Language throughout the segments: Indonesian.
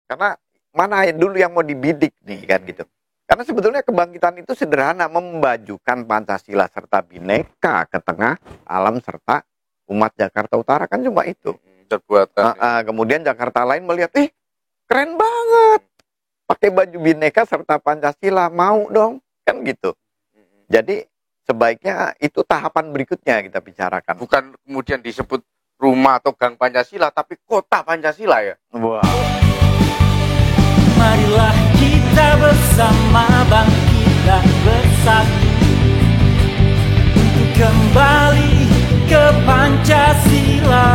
Karena mana dulu yang mau dibidik nih kan gitu. Karena sebetulnya kebangkitan itu sederhana, memajukan Pancasila serta Bhinneka ke tengah alam serta umat Jakarta Utara, kan cuma itu. Perbuatan. Kemudian Jakarta lain melihat, keren banget, pakai baju Bhinneka serta Pancasila, mau dong, kan gitu. Jadi sebaiknya itu tahapan berikutnya kita bicarakan. Bukan kemudian disebut rumah atau gang Pancasila, tapi kota Pancasila ya. Wow. Marilah kita bersama bangkit dan bersatu untuk kembali ke Pancasila.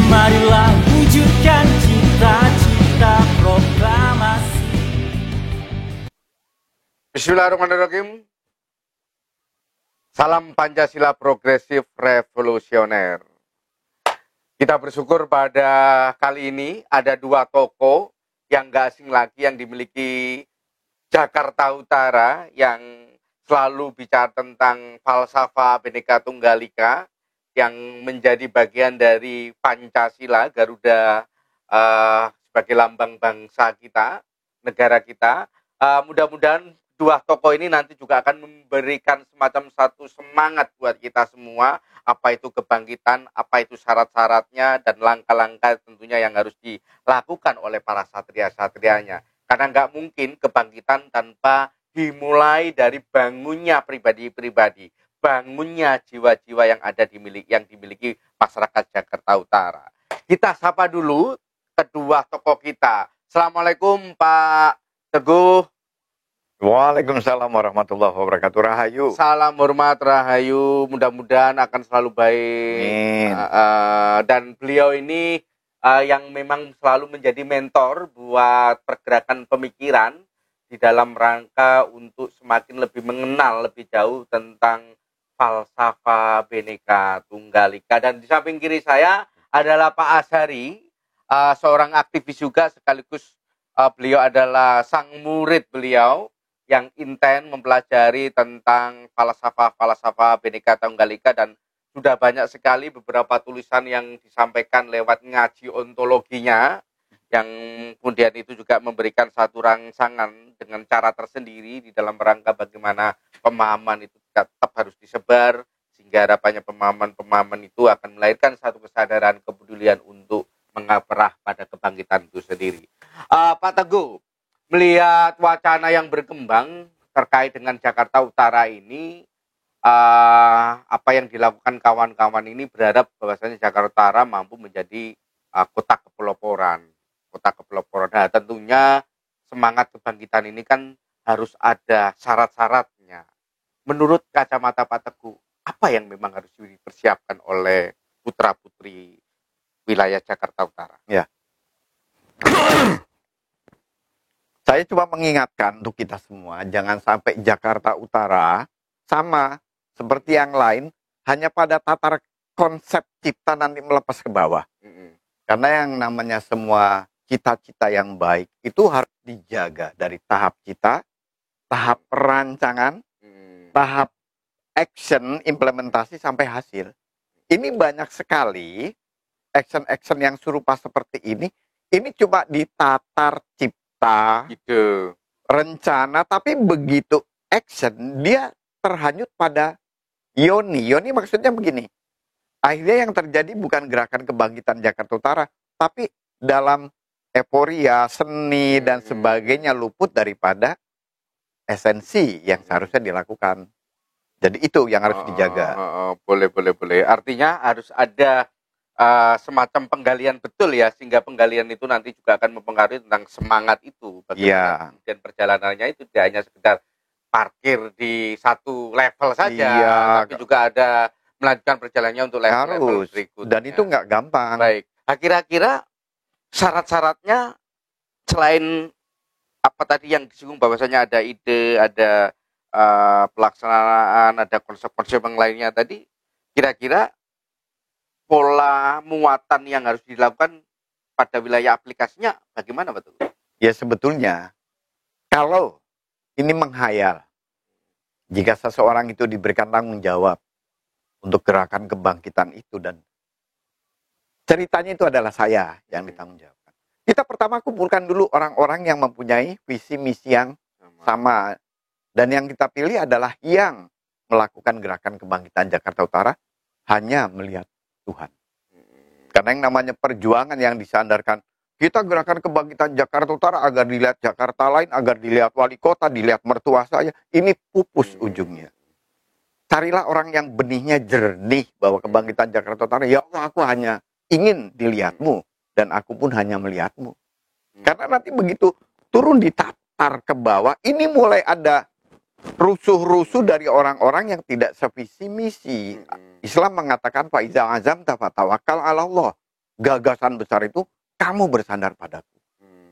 Marilah wujudkan cita-cita proklamasi. Bismillahirrahmanirrahim. Salam Pancasila progresif revolusioner. Kita bersyukur pada kali ini ada dua tokoh yang gak asing lagi yang dimiliki Jakarta Utara yang selalu bicara tentang falsafah Bhinneka Tunggal Ika yang menjadi bagian dari Pancasila, Garuda sebagai lambang bangsa kita, negara kita. Mudah-mudahan dua tokoh ini nanti juga akan memberikan semacam satu semangat buat kita semua. Apa itu kebangkitan, apa itu syarat-syaratnya, dan langkah-langkah tentunya yang harus dilakukan oleh para satria-satrianya. Karena nggak mungkin kebangkitan tanpa dimulai dari bangunnya pribadi-pribadi, bangunnya jiwa-jiwa yang dimiliki masyarakat Jakarta Utara. Kita sapa dulu kedua tokoh kita. Assalamualaikum Pak Teguh. Waalaikumsalam warahmatullahi wabarakatuh. Rahayu. Salam hormat, Rahayu. Mudah-mudahan akan selalu baik. Dan beliau ini yang memang selalu menjadi mentor buat pergerakan pemikiran di dalam rangka untuk semakin lebih mengenal lebih jauh tentang falsafah Bhinneka Tunggal Ika. Dan di samping kiri saya adalah Pak Azhari, seorang aktivis juga sekaligus beliau adalah sang murid beliau yang intens mempelajari tentang falsafah Bhinneka Tunggal Ika, dan sudah banyak sekali beberapa tulisan yang disampaikan lewat ngaji ontologinya, yang kemudian itu juga memberikan satu rangsangan dengan cara tersendiri di dalam rangka bagaimana pemahaman itu tetap harus disebar, sehingga harapannya pemahaman itu akan melahirkan satu kesadaran kepedulian untuk mengaprah pada kebangkitan itu sendiri. Pak Teguh, melihat wacana yang berkembang terkait dengan Jakarta Utara ini, apa yang dilakukan kawan-kawan ini berharap bahwasanya Jakarta Utara mampu menjadi kota kepeloporan. Nah, tentunya semangat kebangkitan ini kan harus ada syarat-syaratnya. Menurut kacamata Pak Teguh, apa yang memang harus dipersiapkan oleh putra-putri wilayah Jakarta Utara? Ya. Saya cuma mengingatkan untuk kita semua, jangan sampai Jakarta Utara sama seperti yang lain, hanya pada tatar konsep cipta nanti melepas ke bawah. Karena yang namanya semua cita-cita yang baik itu harus dijaga dari tahap cita, tahap perancangan, tahap action, implementasi sampai hasil. Ini banyak sekali action-action yang serupa seperti ini cuma di tatar cipta, Gitu. rencana, tapi begitu action dia terhanyut pada yoni. Yoni maksudnya begini, akhirnya yang terjadi bukan gerakan kebangkitan Jakarta Utara, tapi dalam euforia, seni dan sebagainya luput daripada esensi yang seharusnya dilakukan. Jadi itu yang harus dijaga. Boleh. Artinya harus ada semacam penggalian betul ya, sehingga penggalian itu nanti juga akan mempengaruhi tentang semangat itu. Bagaimana kemudian perjalanannya itu tidak hanya sekedar parkir di satu level saja, tapi juga ada melanjutkan perjalanannya untuk level berikutnya. Dan itu nggak gampang. Baik. Kira-kira syarat-syaratnya selain apa tadi yang disinggung bahwasanya ada ide, ada pelaksanaan, ada konsep-konsep yang lainnya tadi, kira-kira pola muatan yang harus dilakukan pada wilayah aplikasinya bagaimana betul? Ya sebetulnya kalau ini menghayal, jika seseorang itu diberikan tanggung jawab untuk gerakan kebangkitan itu, dan ceritanya itu adalah saya yang ditanggung jawabkan. Kita pertama kumpulkan dulu orang-orang yang mempunyai visi misi yang sama. Dan yang kita pilih adalah yang melakukan gerakan kebangkitan Jakarta Utara hanya melihat Tuhan. Karena yang namanya perjuangan yang disandarkan, kita gerakan kebangkitan Jakarta Utara agar dilihat Jakarta lain, agar dilihat wali kota, dilihat mertua saya, ini pupus ujungnya. Carilah orang yang benihnya jernih bahwa kebangkitan Jakarta Utara, ya Allah, aku hanya ingin dilihatmu, dan aku pun hanya melihatmu. Karena nanti begitu turun di tatar ke bawah, ini mulai ada rusuh-rusuh dari orang-orang yang tidak sevisi misi. Islam mengatakan faiza azam tafatawakal ala Allah. Gagasan besar itu kamu bersandar padaku.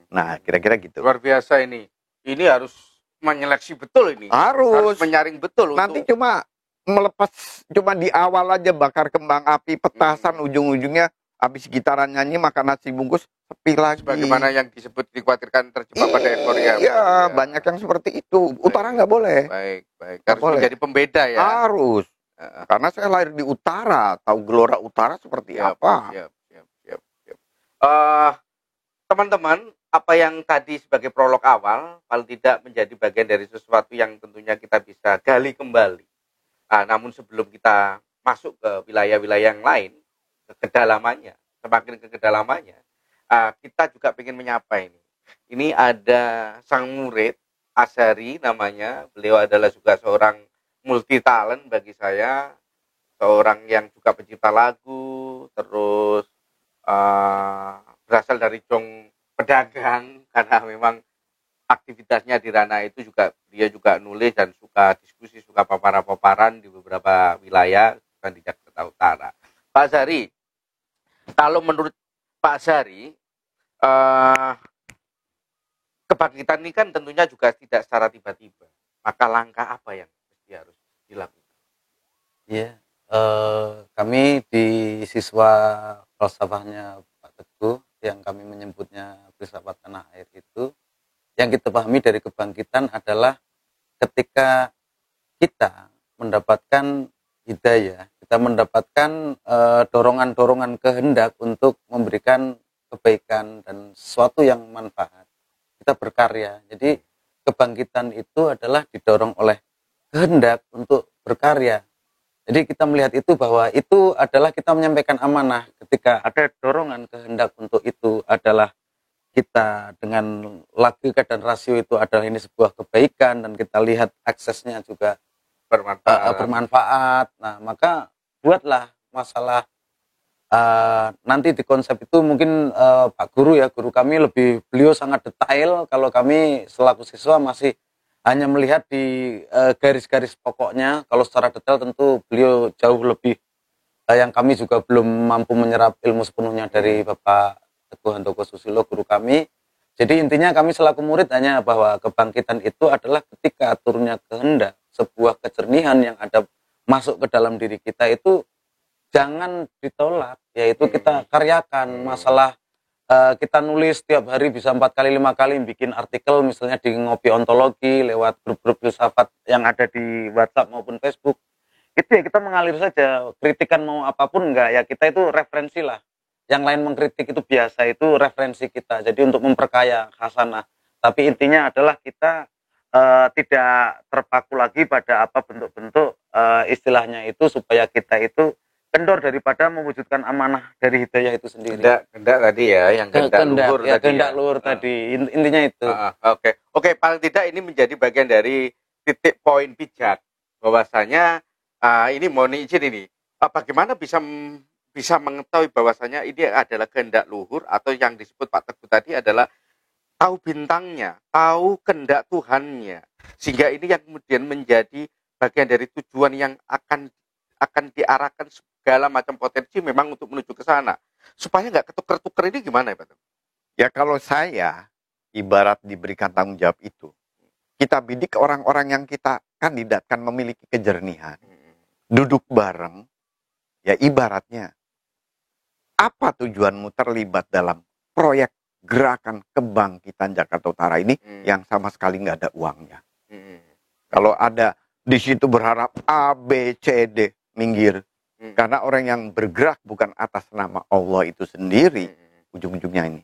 Nah, kira-kira gitu. Luar biasa ini. Ini harus menyeleksi betul ini. Harus menyaring betul. Nanti cuma melepas, cuma di awal aja bakar kembang api, petasan, ujung-ujungnya habis gitaran nyanyi makan nasi bungkus sepi lagi. Bagaimana yang disebut dikhawatirkan terjebak pada euforia. Iya, banyak yang seperti itu. Utara nggak boleh. Baik. Nggak Harus boleh. menjadi pembeda ya. Harus. Karena saya lahir di utara, tahu gelora utara seperti apa. Siap. Teman-teman, apa yang tadi sebagai prolog awal, paling tidak menjadi bagian dari sesuatu yang tentunya kita bisa gali kembali. Namun sebelum kita masuk ke wilayah-wilayah yang lain, ke kedalamannya, semakin ke kedalamannya, kita juga ingin menyapa ini. Ini ada sang murid, Azhari namanya, beliau adalah juga seorang multi talent bagi saya, seorang yang juga pencipta lagu, terus berasal dari jong pedagang, karena memang aktivitasnya di ranah itu juga dia juga nulis dan suka diskusi, suka paparan-paparan di beberapa wilayah bukan di Jakarta Utara. Pak Azhari, kalau menurut Pak Azhari, kebangkitan ini kan tentunya juga tidak secara tiba-tiba. Maka langkah apa yang mesti harus dilakukan? Iya, kami di siswa falsafahnya Pak Teguh yang kami menyebutnya filsafat tanah air itu, yang kita pahami dari kebangkitan adalah ketika kita mendapatkan hidayah, kita mendapatkan dorongan-dorongan kehendak untuk memberikan kebaikan dan sesuatu yang manfaat, kita berkarya. Jadi kebangkitan itu adalah didorong oleh kehendak untuk berkarya. Jadi kita melihat itu bahwa itu adalah kita menyampaikan amanah. Ketika ada dorongan kehendak untuk itu adalah kita dengan logika dan rasio itu adalah ini sebuah kebaikan dan kita lihat aksesnya juga bermanfaat. Nah, maka buatlah masalah nanti di konsep itu mungkin Pak Guru ya, guru kami beliau sangat detail. Kalau kami selaku siswa masih hanya melihat di garis-garis pokoknya. Kalau secara detail tentu beliau jauh lebih, yang kami juga belum mampu menyerap ilmu sepenuhnya dari Bapak Teguh Handoko Susilo, guru kami. Jadi intinya kami selaku murid hanya bahwa kebangkitan itu adalah ketika turunnya kehendak, sebuah kejernihan yang ada masuk ke dalam diri kita itu jangan ditolak, yaitu kita karyakan. Masalah kita nulis setiap hari bisa 4 kali 5 kali bikin artikel misalnya di Ngopi Ontologi lewat grup-grup filsafat yang ada di WhatsApp maupun Facebook, itu ya kita mengalir saja. Kritikan mau apapun enggak, ya kita itu referensi lah. Yang lain mengkritik itu biasa, itu referensi kita, jadi untuk memperkaya khasanah. Tapi intinya adalah kita tidak terpaku lagi pada apa bentuk-bentuk istilahnya itu, supaya kita itu kendor daripada mewujudkan amanah dari hidayah itu sendiri. Kehendak tadi ya, yang kehendak luhur ya, tadi. Kehendak luhur tadi, intinya itu. Oke, paling tidak ini menjadi bagian dari titik poin bijak bahwasanya ini mohon izin ini, bagaimana bisa mengetahui bahwasanya ini adalah kehendak luhur, atau yang disebut Pak Teguh tadi adalah tahu bintangnya, tahu kehendak Tuhannya, sehingga ini yang kemudian menjadi bagian dari tujuan yang akan diarahkan segala macam potensi memang untuk menuju ke sana. Supaya nggak ketuker-tuker ini gimana ya Pak Teguh? Ya kalau saya ibarat diberikan tanggung jawab itu, kita bidik orang-orang yang kita kandidatkan memiliki kejernihan. Duduk bareng, ya ibaratnya, apa tujuanmu terlibat dalam proyek gerakan kebangkitan Jakarta Utara ini yang sama sekali nggak ada uangnya. Kalau ada di situ berharap A, B, C, D, minggir. Karena orang yang bergerak bukan atas nama Allah itu sendiri, ujung-ujungnya ini.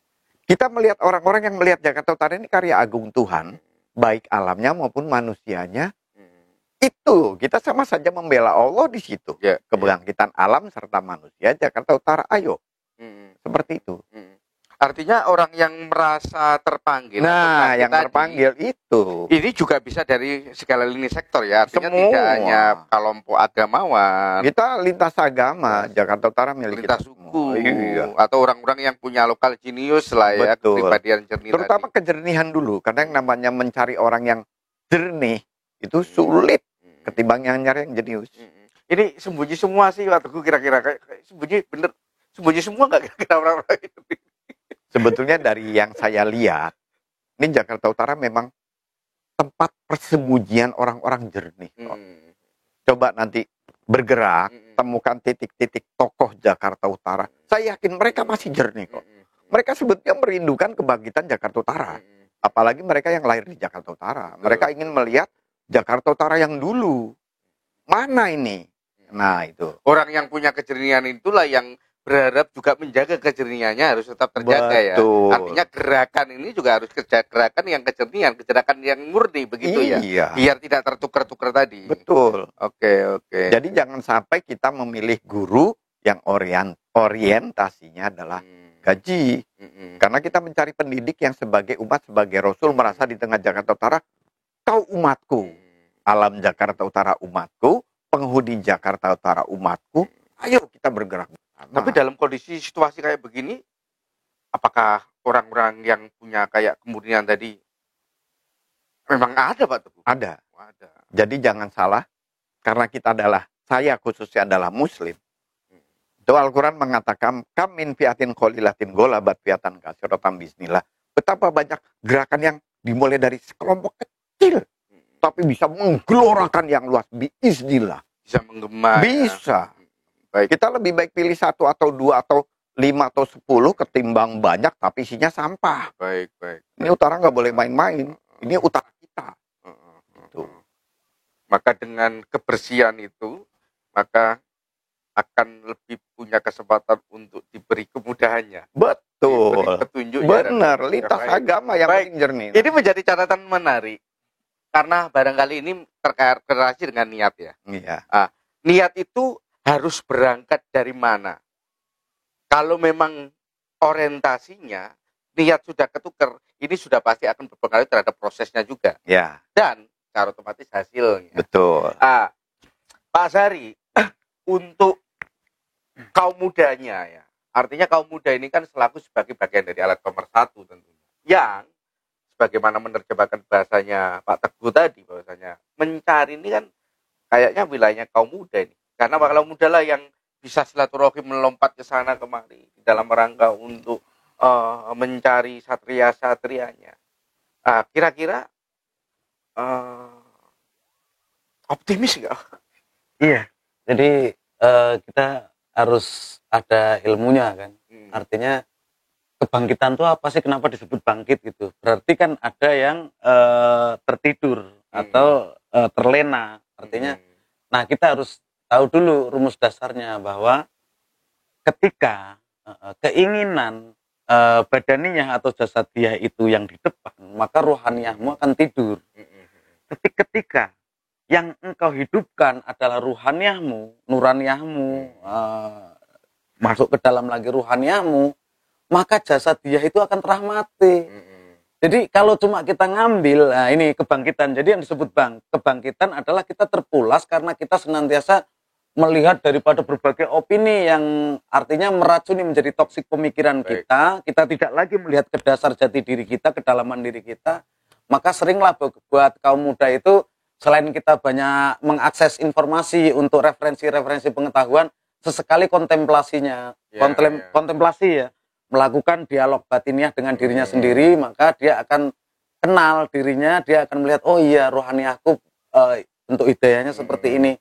Kita melihat orang-orang yang melihat Jakarta Utara ini karya agung Tuhan, baik alamnya maupun manusianya. Itu kita sama saja membela Allah di situ. Ya, Kebangkitan alam serta manusia Jakarta Utara, ayo. Seperti itu. Artinya orang yang merasa terpanggil, Nah, yang tadi, terpanggil itu. ini juga bisa dari segala lini sektor ya. Artinya Semua. tidak hanya kelompok agamawan, Kita lintas agama, Jakarta Utara milik lintas kita suku, semua. Iya. atau orang-orang yang punya lokal jenius lah ya, Betul. kepribadian jernih Terutama tadi. kejernihan dulu, karena yang namanya mencari orang yang jernih itu sulit ketimbang yang nyari yang jenius. Ini sembunyi semua sih waktu kira-kira kayak sembunyi bener, sembunyi semua nggak kira-kira orang-orang itu. Sebetulnya dari yang saya lihat, ini Jakarta Utara memang tempat persembunyian orang-orang jernih. Coba nanti bergerak, temukan titik-titik tokoh Jakarta Utara. Saya yakin mereka masih jernih kok. Mereka sebetulnya merindukan kebangkitan Jakarta Utara. Apalagi mereka yang lahir di Jakarta Utara. Mereka ingin melihat Jakarta Utara yang dulu. Mana ini? Nah, itu. Orang yang punya kejernihan itulah yang berharap juga menjaga kejernihannya harus tetap terjaga ya. Betul. Artinya gerakan ini juga harus gerakan yang kejernihan, gerakan yang murni begitu ya. Iya. Biar tidak tertukar-tukar tadi. Betul. Oke. Jadi jangan sampai kita memilih guru yang orientasinya adalah gaji. Karena kita mencari pendidik yang sebagai umat, sebagai Rasul merasa di tengah Jakarta Utara, kau umatku. Alam Jakarta Utara umatku, penghuni Jakarta Utara umatku. Ayo kita bergerak. Tapi dalam kondisi situasi kayak begini, apakah orang-orang yang punya kayak kemurnian tadi memang ada Pak Teguh? Ada. Ada. Jadi jangan salah, karena saya khususnya adalah Muslim. Itu Al-Quran mengatakan, kam min fiatin qalilatin ghalabat fiatan katsiratan bismillah. Betapa banyak gerakan yang dimulai dari sekelompok kecil, tapi bisa menggelorakan yang luas biiznillah. Bisa menggema. Bisa. Baik. Kita lebih baik pilih 1 atau 2 atau 5 atau 10 ketimbang banyak tapi isinya sampah. Baik. Ini utara nggak boleh main-main. Ini utara kita. Gitu. Maka dengan kebersihan itu, maka akan lebih punya kesempatan untuk diberi kemudahannya. Betul. Diberi petunjuknya. Benar, lintas agama yang Baik. paling jernih. Ini menjadi catatan menarik. Karena barangkali ini terkait dengan niat ya. Iya. Niat itu harus berangkat dari mana? Kalau memang orientasinya, niat sudah ketukar, ini sudah pasti akan berpengaruh terhadap prosesnya juga. Ya, Dan secara otomatis hasilnya. betul. Pak Sari, untuk kaum mudanya ya, artinya kaum muda ini kan selaku sebagai bagian dari alat pemersatu tentunya. Yang, sebagaimana menerjemahkan bahasanya Pak Teguh tadi, bahwasanya mencari ini kan kayaknya wilayahnya kaum muda ini. Karena kalau muda lah yang bisa silaturahim melompat ke sana kemari dalam rangka untuk mencari satria-satrianya. Kira-kira optimis nggak? Iya. Jadi kita harus ada ilmunya kan. Artinya kebangkitan itu apa sih? Kenapa disebut bangkit gitu? Berarti kan ada yang tertidur atau terlena. Artinya, nah kita harus tahu dulu rumus dasarnya bahwa ketika keinginan badaniah atau jasadiah itu yang di depan, maka rohaniyahmu akan tidur. Ketika yang engkau hidupkan adalah ruhaniyahmu, nuraniyahmu, masuk ke dalam lagi ruhaniyahmu, maka jasadiah itu akan terahmati. Jadi kalau cuma kita ngambil, nah ini kebangkitan. Jadi yang disebut kebangkitan adalah kita terpulas karena kita senantiasa melihat daripada berbagai opini yang artinya meracuni menjadi toksik pemikiran kita. Kita tidak lagi melihat ke dasar jati diri kita, kedalaman diri kita. Maka seringlah buat kaum muda itu, selain kita banyak mengakses informasi untuk referensi-referensi pengetahuan, sesekali kontemplasinya, kontemplasi ya, melakukan dialog batiniah dengan dirinya sendiri, maka dia akan kenal dirinya, dia akan melihat, oh iya rohaniahku untuk hidayahnya seperti ini.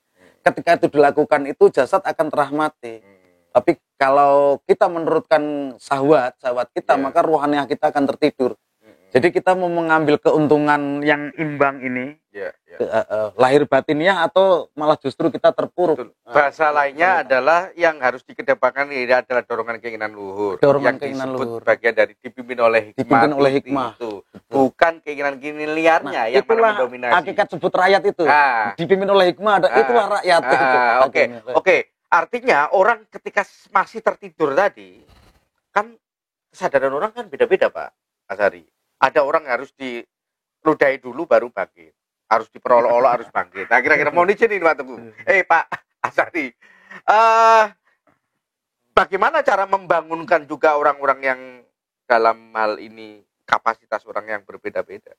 Ketika itu dilakukan itu jasad akan terahmati. Tapi kalau kita menurutkan syahwat kita, maka rohaniah kita akan tertidur. Jadi kita mau mengambil keuntungan yang imbang ini, lahir batinnya atau malah justru kita terpuruk. Betul. Bahasa lainnya adalah yang harus dikedepankan ini adalah dorongan keinginan luhur. Dorongan yang keinginan disebut luhur. bagian dari dipimpin oleh hikmah. Dipimpin oleh hikmah. Itu. Bukan keinginan-keinginan liarnya yang itulah mendominasi. hakikat sebut rakyat itu. Dipimpin oleh hikmah, itulah rakyat. Oke. Artinya orang ketika masih tertidur tadi, kan kesadaran orang kan beda-beda, Pak Asari. Ada orang harus diludahi dulu baru bangkit. Harus diperolok-olok, harus bangkit. Nah, kira-kira mau izin ini, Pak Teguh. Pak Asari. Bagaimana cara membangunkan juga orang-orang yang dalam hal ini kapasitas orang yang berbeda-beda?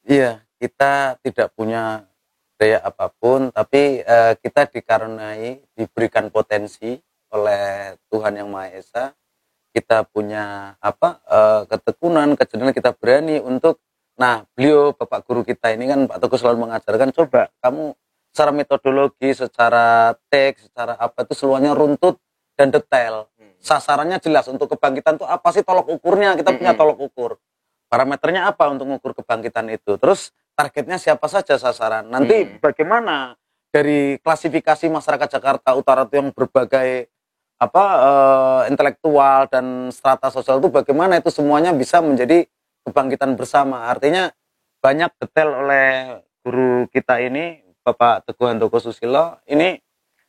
Iya, kita tidak punya daya apapun, tapi kita dikarenai, diberikan potensi oleh Tuhan Yang Maha Esa. Kita punya ketekunan, kejadian, kita berani untuk, nah beliau Bapak Guru kita ini kan Pak Teguh selalu mengajarkan, coba kamu secara metodologi, secara teks, secara apa itu semuanya runtut dan detail. Sasarannya jelas, untuk kebangkitan itu apa sih tolok ukurnya, kita punya tolok ukur. Parameternya apa untuk mengukur kebangkitan itu. Terus targetnya siapa saja sasaran. Nanti bagaimana dari klasifikasi masyarakat Jakarta Utara itu yang berbagai intelektual dan strata sosial itu, bagaimana itu semuanya bisa menjadi kebangkitan bersama. Artinya banyak detail oleh guru kita ini, Bapak Teguh Handoko Susilo, ini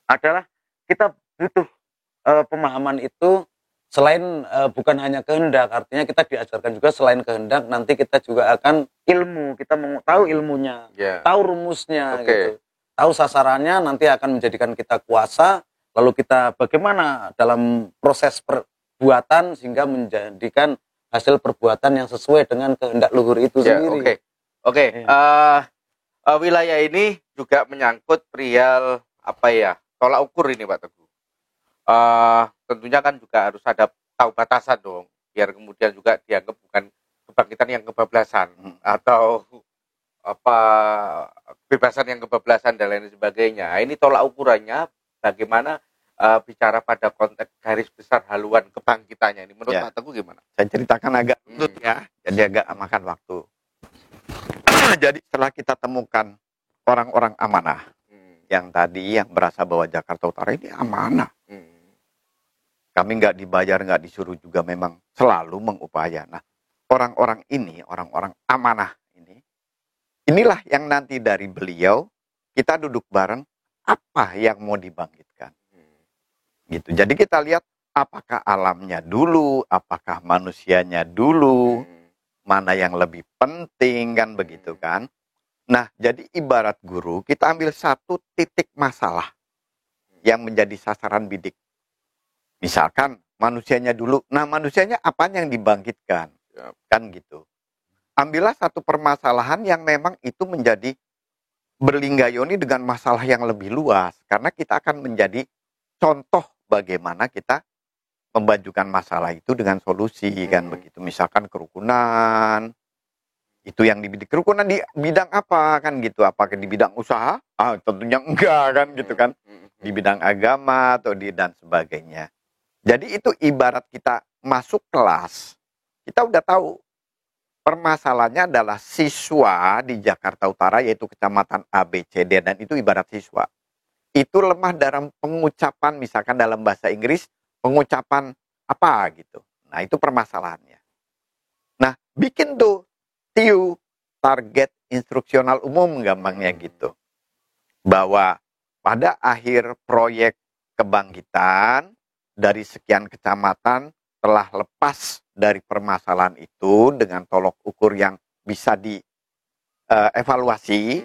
adalah kita butuh pemahaman itu selain bukan hanya kehendak, artinya kita diajarkan juga selain kehendak, nanti kita juga akan ilmu, kita mau tahu ilmunya, tahu rumusnya, gitu, tahu sasarannya, nanti akan menjadikan kita kuasa, lalu kita bagaimana dalam proses perbuatan sehingga menjadikan hasil perbuatan yang sesuai dengan kehendak luhur itu sendiri. Wilayah ini juga menyangkut perihal tolak ukur ini, Pak Teguh. Tentunya kan juga harus ada tahu batasan dong, biar kemudian juga dianggap bukan kebangkitan yang kebablasan atau kebebasan yang kebablasan dan lain sebagainya. Ini tolak ukurannya bagaimana bicara pada konteks garis besar haluan kebangkitannya ini. Menurut Pak Teguh gimana? Saya ceritakan agak ribet ya, jadi agak makan waktu. Jadi setelah kita temukan orang-orang amanah yang tadi yang berasa bahwa Jakarta Utara ini amanah. Kami nggak dibayar, nggak disuruh juga, memang selalu mengupaya. Nah, orang-orang ini, orang-orang amanah ini, inilah yang nanti dari beliau kita duduk bareng, apa yang mau dibangkitkan. Gitu. Jadi kita lihat apakah alamnya dulu, apakah manusianya dulu, mana yang lebih penting, kan begitu kan. Nah, jadi ibarat guru, kita ambil satu titik masalah yang menjadi sasaran bidik. Misalkan manusianya dulu, nah manusianya apa yang dibangkitkan, kan gitu. Ambillah satu permasalahan yang memang itu menjadi berlinggayoni dengan masalah yang lebih luas, karena kita akan menjadi contoh bagaimana kita membajukan masalah itu dengan solusi, kan begitu. Misalkan kerukunan, itu yang dibidik kerukunan di bidang apa, kan gitu. Apakah di bidang usaha? Tentunya enggak, kan gitu kan. Di bidang agama atau dan sebagainya. Jadi itu ibarat kita masuk kelas, kita udah tahu permasalahannya adalah siswa di Jakarta Utara, yaitu kecamatan A, B, C, D, dan itu ibarat siswa. Itu lemah dalam pengucapan, misalkan dalam bahasa Inggris, pengucapan apa gitu. Nah, itu permasalahannya. Nah, bikin tuh TIU, target instruksional umum, gampangnya gitu. Bahwa pada akhir proyek kebangkitan, dari sekian kecamatan telah lepas dari permasalahan itu dengan tolok ukur yang bisa dievaluasi,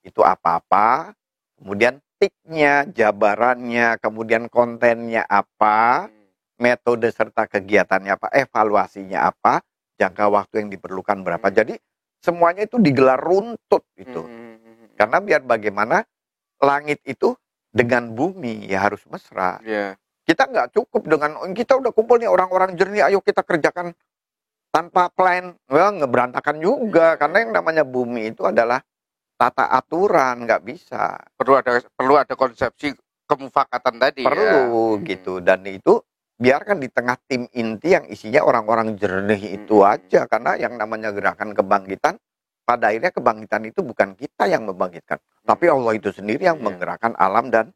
itu apa-apa, kemudian tiknya, jabarannya, kemudian kontennya apa, metode serta kegiatannya apa, evaluasinya apa, jangka waktu yang diperlukan berapa. Jadi semuanya itu digelar runtut itu. Karena biar bagaimana langit itu dengan bumi ya harus mesra. Kita nggak cukup dengan, kita udah kumpul nih orang-orang jernih, ayo kita kerjakan tanpa plan. Ngeberantakan juga, karena yang namanya bumi itu adalah tata aturan, nggak bisa. Perlu ada konsepsi kemufakatan tadi. Perlu gitu, dan itu biarkan di tengah tim inti yang isinya orang-orang jernih itu aja, karena yang namanya gerakan kebangkitan pada akhirnya kebangkitan itu bukan kita yang membangkitkan, tapi Allah itu sendiri yang menggerakkan alam dan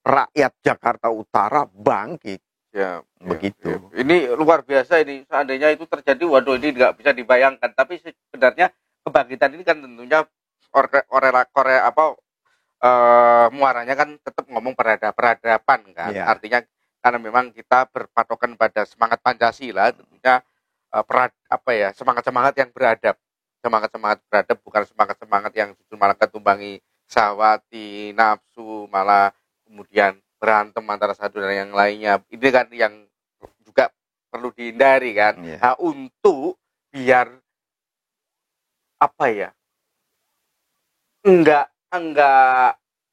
rakyat Jakarta Utara bangkit. Ya, Begitu. ya. Ini luar biasa ini. Seandainya itu terjadi, waduh ini nggak bisa dibayangkan. Tapi sebenarnya kebangkitan ini kan tentunya muaranya kan tetap ngomong peradaban kan. Ya. Artinya karena memang kita berpatokan pada semangat Pancasila, tentunya semangat yang beradab. Semangat beradab, bukan semangat yang justru malah ketumbangi syahwati, nafsu, malah kemudian berantem antara satu dan yang lainnya. Ini kan yang juga perlu dihindari kan. Yeah. Nah, untuk biar enggak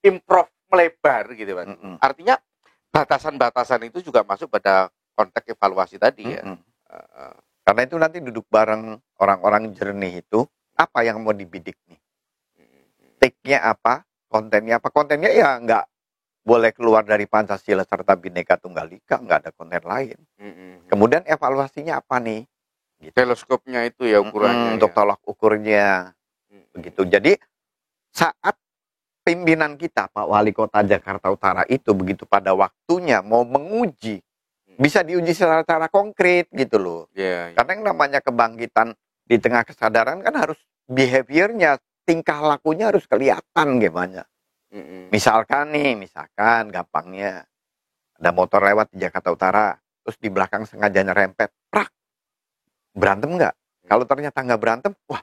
improve melebar gitu kan. Artinya batasan-batasan itu juga masuk pada konteks evaluasi tadi ya. Karena itu nanti duduk bareng orang-orang jernih itu, apa yang mau dibidik nih? Take-nya apa? Kontennya apa? Kontennya ya nggak boleh keluar dari Pancasila serta Bhinneka Tunggal Ika, nggak ada konten lain. Kemudian evaluasinya apa nih? Gitu. Teleskopnya itu ya ukurannya. Untuk tolak ukurnya. Begitu. Jadi saat pimpinan kita, Pak Wali Kota Jakarta Utara itu begitu pada waktunya mau menguji, bisa diuji secara konkret gitu loh. Karena yang namanya kebangkitan di tengah kesadaran kan harus behaviornya, tingkah lakunya harus kelihatan gimana. Misalkan gampangnya ada motor lewat di Jakarta Utara, terus di belakang sengaja nyerempet, prak, berantem nggak? Kalau ternyata nggak berantem, wah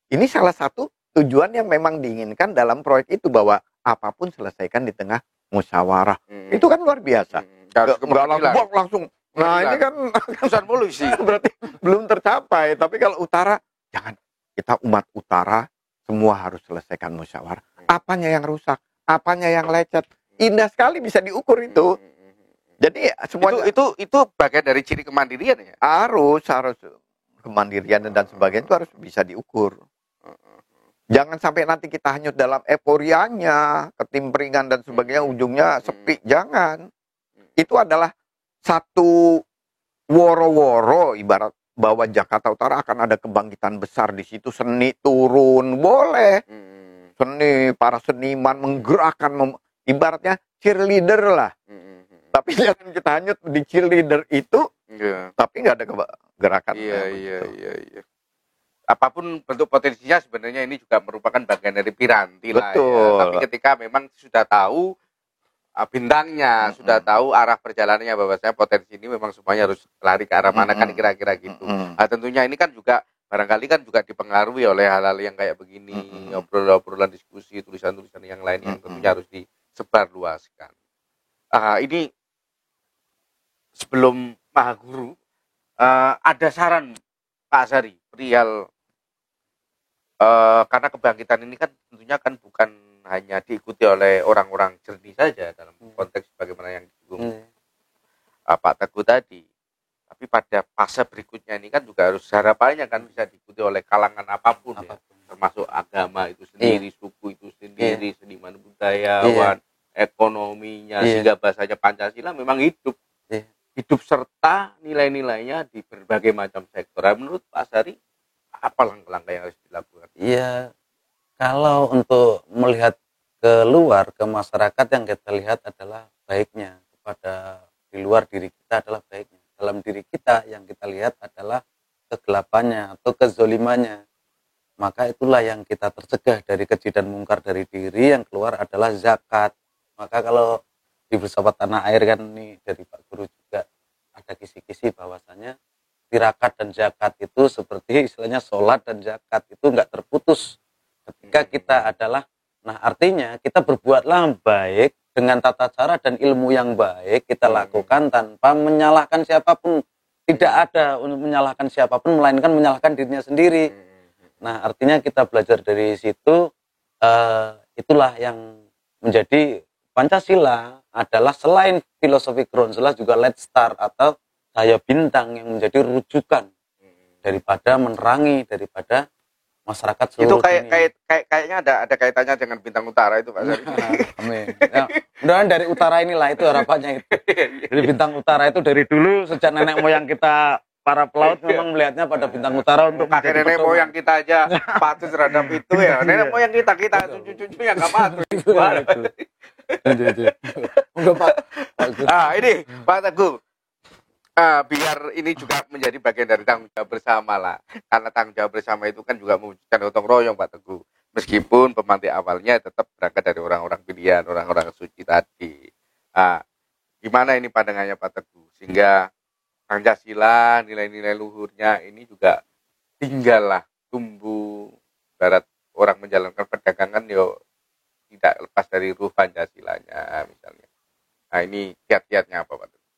ini salah satu tujuan yang memang diinginkan dalam proyek itu, bahwa apapun selesaikan di tengah musyawarah. Itu kan luar biasa. Nggak langsung. Nah ini kan urusan polisi. Berarti belum tercapai. Tapi kalau utara, jangan. Kita umat utara semua harus selesaikan musyawarah. Apanya yang rusak? Apanya yang lecet? Indah sekali bisa diukur itu. Jadi semuanya itu bagian dari ciri kemandirian ya. Harus kemandirian dan sebagainya itu harus bisa diukur. Jangan sampai nanti kita hanyut dalam euforianya, ketimpringan dan sebagainya, ujungnya sepi. Jangan. Itu adalah satu woro-woro, ibarat bahwa Jakarta Utara akan ada kebangkitan besar di situ, seni turun, boleh. Seni, para seniman menggerakkan, ibaratnya cheerleader lah. Tapi jangan kita hanyut di cheerleader itu, tapi nggak ada gerakan. Iya. Apapun bentuk potensinya sebenarnya ini juga merupakan bagian dari piranti lah ya. Tapi ketika memang sudah tahu bintangnya, sudah tahu arah perjalanannya, bahwasanya potensi ini memang semuanya harus lari ke arah mana kan kira-kira gitu. Nah, tentunya ini kan juga barangkali kan juga dipengaruhi oleh hal-hal yang kayak begini, obrolan diskusi, tulisan-tulisan yang lain yang tentunya harus disebarluaskan. Ini sebelum Maha Guru, ada saran Pak Azhari perihal karena kebangkitan ini kan tentunya kan bukan hanya diikuti oleh orang-orang jernih saja dalam konteks bagaimana yang disinggung Pak Teguh tadi, tapi pada fase berikutnya ini kan juga harus harapannya kan bisa diikuti oleh kalangan apapun. Ya, termasuk agama itu sendiri, suku itu sendiri, seniman budayawan, ekonominya, sehingga bahasanya Pancasila memang hidup serta nilai-nilainya di berbagai macam sektor. Menurut Pak Azhari, apa langkah-langkah yang harus dilakukan? Iya, kalau untuk melihat keluar ke masyarakat, yang kita lihat adalah baiknya, kepada di luar diri kita adalah baiknya. Dalam diri kita yang kita lihat adalah kegelapannya atau kezolimannya. Maka itulah yang kita tercegah dari keji dan mungkar dari diri. Yang keluar adalah zakat. Maka kalau di Filsafat Tanah Air kan ini dari Pak Guru juga ada kisi-kisi bahwasanya tirakat dan zakat itu seperti istilahnya sholat dan zakat itu enggak terputus ketika kita adalah, nah artinya kita berbuatlah baik dengan tata cara dan ilmu yang baik kita lakukan tanpa menyalahkan siapapun, tidak ada menyalahkan siapapun melainkan menyalahkan dirinya sendiri. Nah artinya kita belajar dari situ, itulah yang menjadi Pancasila adalah selain filosofi ground jelas juga Let's Start atau cahaya bintang yang menjadi rujukan daripada menerangi daripada masyarakat seluruh dunia. Kayaknya ada kaitannya dengan bintang utara itu Pak Azhari. Amin. Ya, mudah-mudahan dari utara inilah itu harapannya itu. Dari bintang utara itu dari dulu sejak nenek moyang kita para pelaut memang melihatnya pada bintang utara untuk kakek menjadi nenek pedoman. moyang kita aja patuh terhadap itu ya. Nenek moyang kita cucu-cucu yang nggak patuh. Itu. Enggak Pak. Ini Pak Teguh. Biar ini juga menjadi bagian dari tanggung jawab bersama lah. Karena tanggung jawab bersama itu kan juga mewujudkan gotong royong Pak Teguh. Meskipun pemantik awalnya tetap berangkat dari orang-orang pilihan, orang-orang suci tadi. Gimana ini pandangannya Pak Teguh? Sehingga Pancasila, nilai-nilai luhurnya ini juga tinggallah tumbuh. Barat orang menjalankan perdagangan tidak lepas dari ruh Pancasilanya misalnya. Nah ini kiat-kiatnya apa Pak Teguh?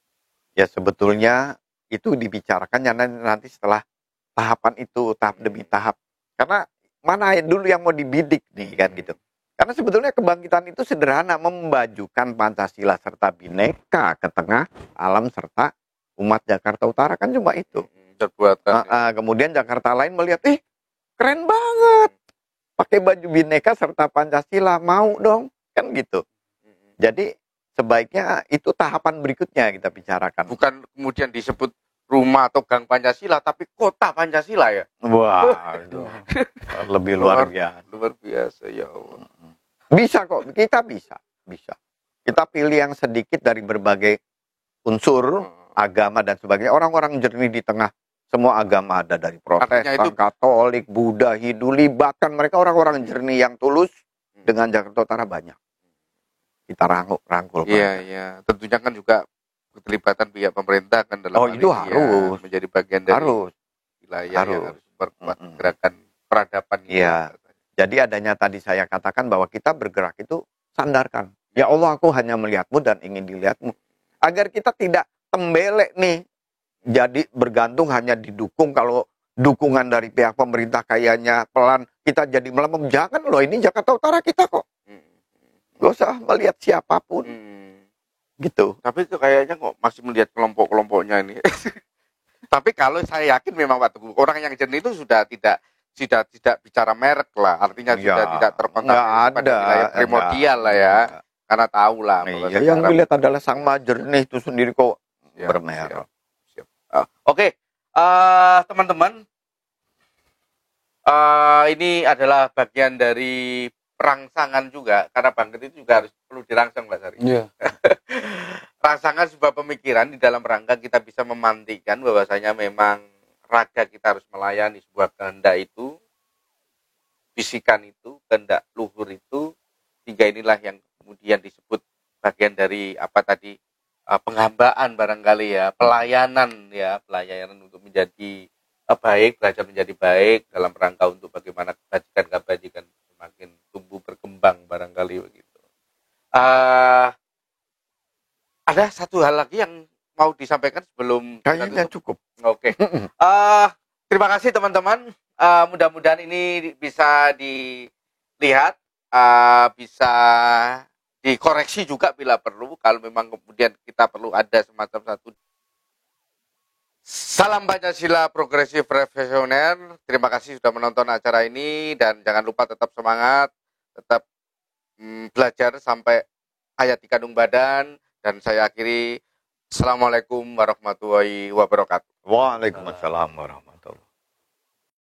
Ya sebetulnya itu dibicarakannya nanti setelah tahapan itu, tahap demi tahap. Karena mana dulu yang mau dibidik nih kan gitu. Karena sebetulnya kebangkitan itu sederhana, memajukan Pancasila serta Bhinneka ke tengah alam serta umat Jakarta Utara, kan cuma itu. Kemudian Jakarta lain melihat, keren banget, pakai baju Bhinneka serta Pancasila, mau dong, kan gitu. Jadi sebaiknya itu tahapan berikutnya kita bicarakan. Bukan kemudian disebut rumah atau gang Pancasila, tapi kota Pancasila ya. Wah, itu lebih luar biasa. Luar biasa ya Allah. Bisa kok, kita bisa. Kita pilih yang sedikit dari berbagai unsur agama dan sebagainya. Orang-orang jernih di tengah semua agama ada, dari Protestan, Katolik, Buddha, Hindu, bahkan mereka orang-orang jernih yang tulus. Dengan Jakarta Utara banyak. Kita rangkul. Iya. Tentunya kan juga keterlibatan pihak pemerintah kan dalam hal itu ini harus menjadi bagian dari wilayah harus. yang harus memperkuat gerakan peradaban. Iya. Jadi adanya tadi saya katakan bahwa kita bergerak itu sandarkan. Ya Allah, aku hanya melihatmu dan ingin dilihatmu. Agar kita tidak tembelek nih. Jadi bergantung hanya didukung. Kalau dukungan dari pihak pemerintah kayaknya pelan, kita jadi melemah. Jangan loh, ini Jakarta Utara kita kok. Gak usah melihat siapapun. Gitu. Tapi itu kayaknya kok masih melihat kelompok-kelompoknya ini. Tapi kalau saya yakin memang Pak Teguh, orang yang jernih itu sudah tidak bicara merek lah. Artinya sudah tidak terkontaminasi pada wilayah primordial lah ya. Karena tahu lah. Yang dilihat adalah sang jernih itu sendiri kok bermerek. Oke, teman-teman, ini adalah bagian dari perangsangan juga, karena bangkit itu juga harus perlu dirangsang Mbak Sari. Iya. Rangsangan sebuah pemikiran di dalam rangka kita bisa memantikan bahwasanya memang raga kita harus melayani sebuah kehendak itu, bisikan itu, kehendak luhur itu, tiga inilah yang kemudian disebut bagian dari apa tadi, penghambaan barangkali ya, pelayanan untuk menjadi baik, belajar menjadi baik dalam rangka untuk bagaimana kebajikan semakin tumbuh berkembang barangkali begitu. Ada satu hal lagi yang mau disampaikan sebelum kayaknya cukup. Oke. Terima kasih teman-teman. Mudah-mudahan ini bisa dilihat, bisa dikoreksi juga bila perlu. Kalau memang kemudian kita perlu ada semacam satu. Salam Pancasila Progresif Revolusioner. Terima kasih sudah menonton acara ini dan jangan lupa tetap semangat, tetap belajar sampai ayat dikandung badan. Dan saya akhiri, Assalamualaikum warahmatullahi wabarakatuh. Waalaikumsalam warahmatullahi wabarakatuh.